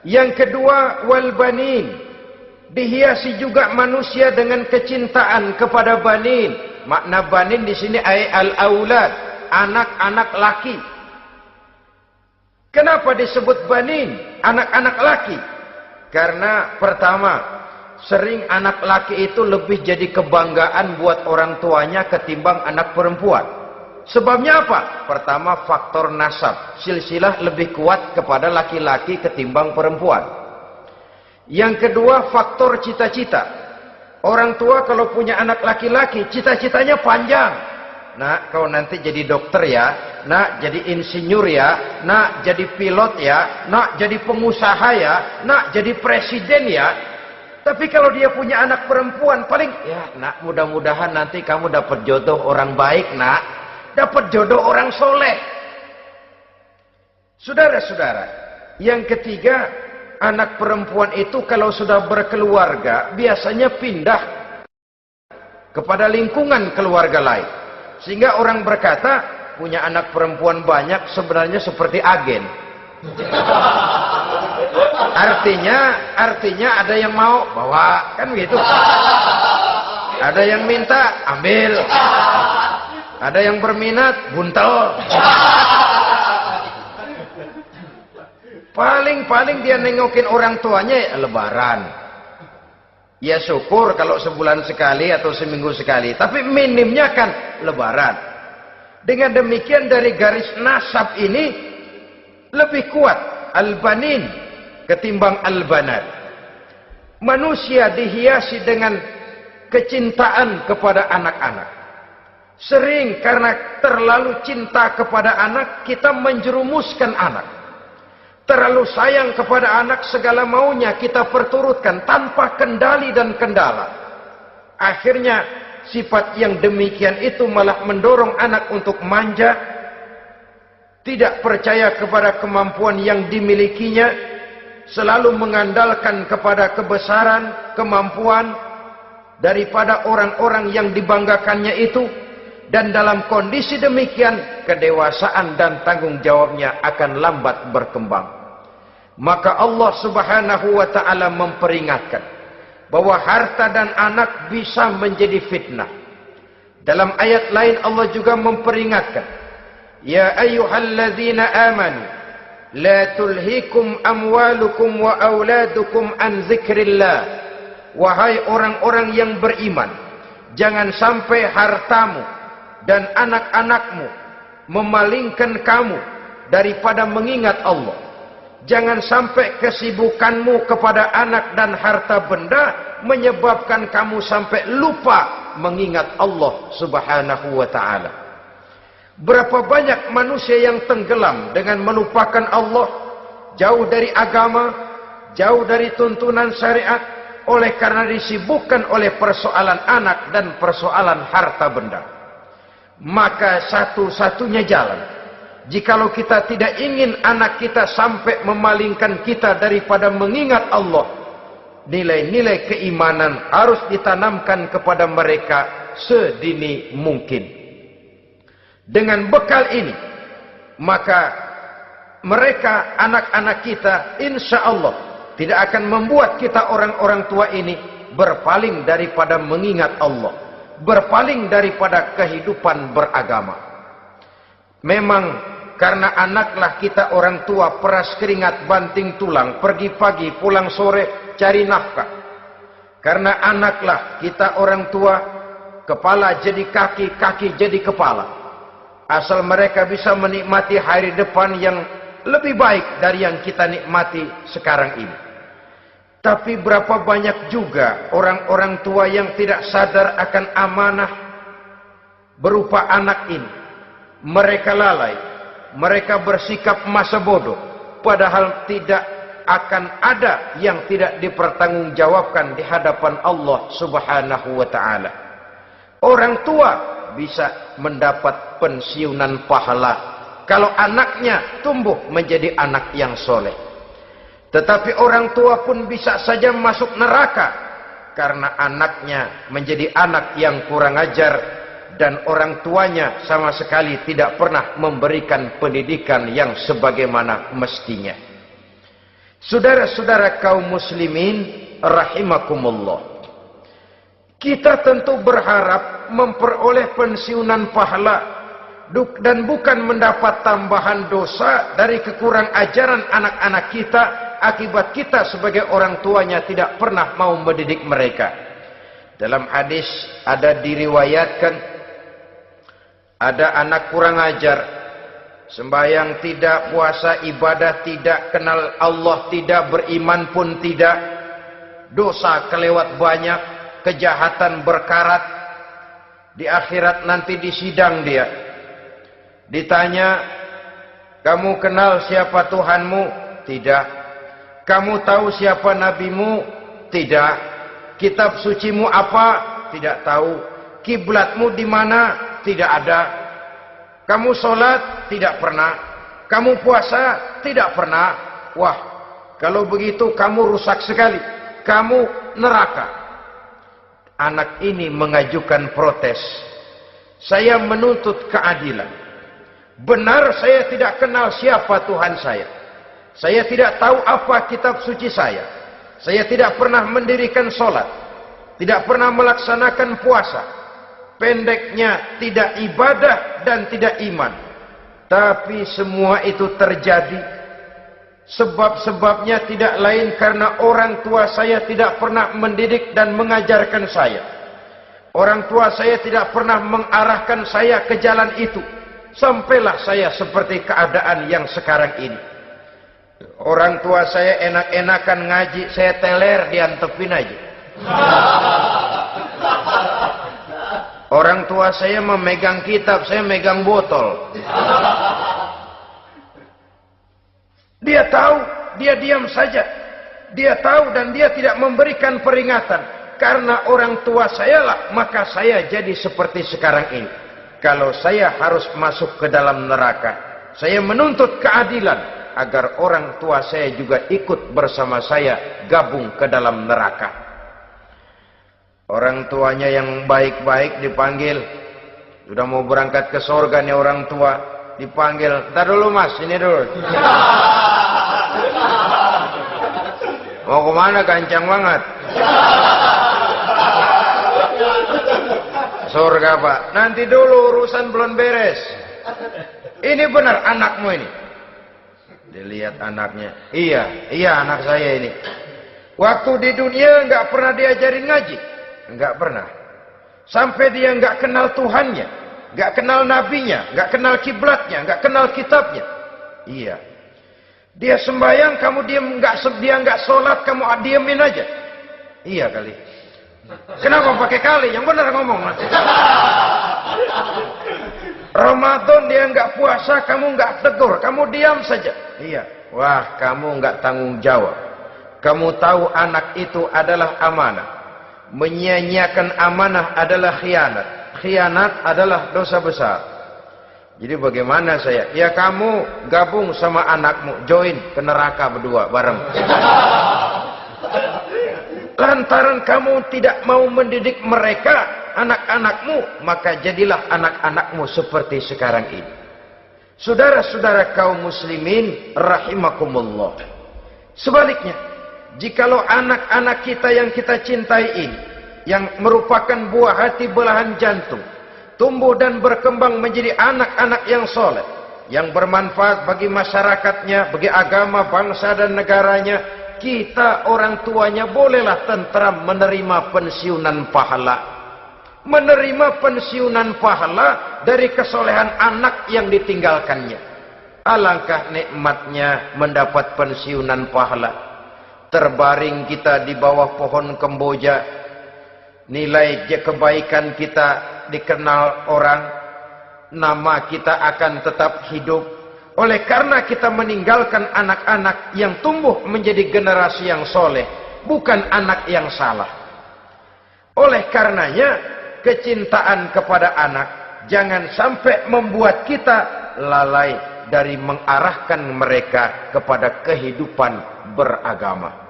Yang kedua, wal banin, dihiasi juga manusia dengan kecintaan kepada banin. Makna banin di sini ay al-aulad, anak-anak laki. Kenapa disebut banin, anak-anak laki? Karena pertama, sering anak laki itu lebih jadi kebanggaan buat orang tuanya ketimbang anak perempuan. Sebabnya apa? Pertama, faktor nasab. Silsilah lebih kuat kepada laki-laki ketimbang perempuan. Yang kedua, faktor cita-cita. Orang tua kalau punya anak laki-laki, cita-citanya panjang. Nak, kau nanti jadi dokter ya. Nak, jadi insinyur ya. Nak, jadi pilot ya. Nak, jadi pengusaha ya. Nak, jadi presiden ya. Tapi kalau dia punya anak perempuan, paling, ya nak, mudah-mudahan nanti kamu dapat jodoh orang baik nak. Dapat jodoh orang soleh. Saudara-saudara, yang ketiga, anak perempuan itu kalau sudah berkeluarga, biasanya pindah kepada lingkungan keluarga lain. Sehingga orang berkata, punya anak perempuan banyak sebenarnya seperti agen. Artinya ada yang mau bawa, kan begitu. Ada yang minta, ambil. Ada yang berminat, buntel. Paling dia nengokin orang tuanya ya lebaran. Ya syukur kalau sebulan sekali atau seminggu sekali. Tapi minimnya kan lebaran. Dengan demikian dari garis nasab ini lebih kuat al-banin ketimbang al-banat. Manusia dihiasi dengan kecintaan kepada anak-anak. Sering karena terlalu cinta kepada anak, kita menjerumuskan anak. Terlalu sayang kepada anak, segala maunya kita perturutkan tanpa kendali dan kendala. Akhirnya sifat yang demikian itu malah mendorong anak untuk manja, tidak percaya kepada kemampuan yang dimilikinya, selalu mengandalkan kepada kebesaran, kemampuan daripada orang-orang yang dibanggakannya itu. Dan dalam kondisi demikian, kedewasaan dan tanggung jawabnya akan lambat berkembang. Maka Allah Subhanahu wa ta'ala memperingatkan bahwa harta dan anak bisa menjadi fitnah. Dalam ayat lain Allah juga memperingatkan, ya ayyuhalladzina amanu la tulhikum amwalukum wa auladukum an zikrillah. Wahai orang-orang yang beriman, jangan sampai hartamu dan anak-anakmu memalingkan kamu daripada mengingat Allah. Jangan sampai kesibukanmu kepada anak dan harta benda menyebabkan kamu sampai lupa mengingat Allah Subhanahu wa ta'ala. Berapa banyak manusia yang tenggelam dengan melupakan Allah, jauh dari agama, jauh dari tuntunan syariat, oleh karena disibukkan oleh persoalan anak dan persoalan harta benda. Maka satu-satunya jalan, jikalau kita tidak ingin anak kita sampai memalingkan kita daripada mengingat Allah, nilai-nilai keimanan harus ditanamkan kepada mereka sedini mungkin. Dengan bekal ini, maka mereka, anak-anak kita, insya Allah tidak akan membuat kita orang-orang tua ini berpaling daripada mengingat Allah, berpaling daripada kehidupan beragama. Memang karena anaklah kita orang tua peras keringat banting tulang, pergi pagi pulang sore cari nafkah. Karena anaklah kita orang tua, kepala jadi kaki, kaki jadi kepala. Asal mereka bisa menikmati hari depan yang lebih baik dari yang kita nikmati sekarang ini. Tapi berapa banyak juga orang-orang tua yang tidak sadar akan amanah berupa anak ini. Mereka lalai, mereka bersikap masa bodoh, padahal tidak akan ada yang tidak dipertanggungjawabkan di hadapan Allah Subhanahu wa ta'ala. Orang tua bisa mendapat pensiunan pahala kalau anaknya tumbuh menjadi anak yang soleh. Tetapi orang tua pun bisa saja masuk neraka karena anaknya menjadi anak yang kurang ajar dan orang tuanya sama sekali tidak pernah memberikan pendidikan yang sebagaimana mestinya. Saudara-saudara kaum muslimin rahimakumullah, kita tentu berharap memperoleh pensiunan pahala dan bukan mendapat tambahan dosa dari kekurang ajaran anak-anak kita akibat kita sebagai orang tuanya tidak pernah mau mendidik mereka. Dalam hadis ada diriwayatkan, ada anak kurang ajar, sembahyang tidak, puasa ibadah tidak, kenal Allah tidak, beriman pun tidak, dosa kelewat banyak, kejahatan berkarat. Di akhirat nanti disidang dia, ditanya, kamu kenal siapa Tuhanmu? Tidak. Kamu tahu siapa nabimu? Tidak. Kitab sucimu apa? Tidak tahu. Kiblatmu di mana? Tidak ada. Kamu sholat? Tidak pernah. Kamu puasa? Tidak pernah. Wah, kalau begitu kamu rusak sekali. Kamu neraka. Anak ini mengajukan protes. Saya menuntut keadilan. Benar saya tidak kenal siapa Tuhan saya. Saya tidak tahu apa kitab suci saya. Saya tidak pernah mendirikan sholat. Tidak pernah melaksanakan puasa. Pendeknya tidak ibadah dan tidak iman. Tapi semua itu terjadi. Sebab-sebabnya tidak lain karena orang tua saya tidak pernah mendidik dan mengajarkan saya. Orang tua saya tidak pernah mengarahkan saya ke jalan itu. Sampailah saya seperti keadaan yang sekarang ini. Orang tua saya enak-enakan ngaji, saya teler diantepin aja. Orang tua saya memegang kitab, saya megang botol. Dia tahu, dia diam saja. Dia tahu dan dia tidak memberikan peringatan. Karena orang tua saya lah, maka saya jadi seperti sekarang ini. Kalau saya harus masuk ke dalam neraka, saya menuntut keadilan agar orang tua saya juga ikut bersama saya gabung ke dalam neraka. Orang tuanya yang baik-baik dipanggil. Sudah mau berangkat ke surga nih orang tua, dipanggil. Ntar dulu mas, ini dulu. Mau kemana, gancang banget? Surga pak. Nanti dulu, urusan belum beres. Ini benar anakmu ini. Dilihat anaknya. Iya anak saya ini. Waktu di dunia nggak pernah diajarin ngaji. Nggak pernah. Sampai dia nggak kenal Tuhannya, nggak kenal nabinya, nggak kenal kiblatnya, nggak kenal kitabnya. Iya. Dia sembahyang, kamu diam, dia nggak sholat, kamu diemin aja. Iya kali. Kenapa pakai kali? Yang benar ngomong. Ramadan dia nggak puasa, kamu nggak tegur, kamu diam saja. Iya. Wah, kamu nggak tanggung jawab. Kamu tahu anak itu adalah amanah. Menyia-nyiakan amanah adalah khianat. Khianat adalah dosa besar. Jadi bagaimana saya? Ya kamu gabung sama anakmu, join ke neraka berdua bareng. Lantaran kamu tidak mau mendidik mereka, anak-anakmu, maka jadilah anak-anakmu seperti sekarang ini. Saudara-saudara kaum muslimin rahimakumullah. Sebaliknya, jikalau anak-anak kita yang kita cintai ini, yang merupakan buah hati belahan jantung, tumbuh dan berkembang menjadi anak-anak yang soleh, yang bermanfaat bagi masyarakatnya, bagi agama, bangsa dan negaranya, kita orang tuanya bolehlah tentram menerima pensiunan pahala. Menerima pensiunan pahala dari kesolehan anak yang ditinggalkannya. Alangkah nikmatnya mendapat pensiunan pahala. Terbaring kita di bawah pohon kemboja, nilai kebaikan kita dikenal orang, nama kita akan tetap hidup. Oleh karena kita meninggalkan anak-anak yang tumbuh menjadi generasi yang soleh, bukan anak yang salah. Oleh karenanya, kecintaan kepada anak jangan sampai membuat kita lalai dari mengarahkan mereka kepada kehidupan beragama.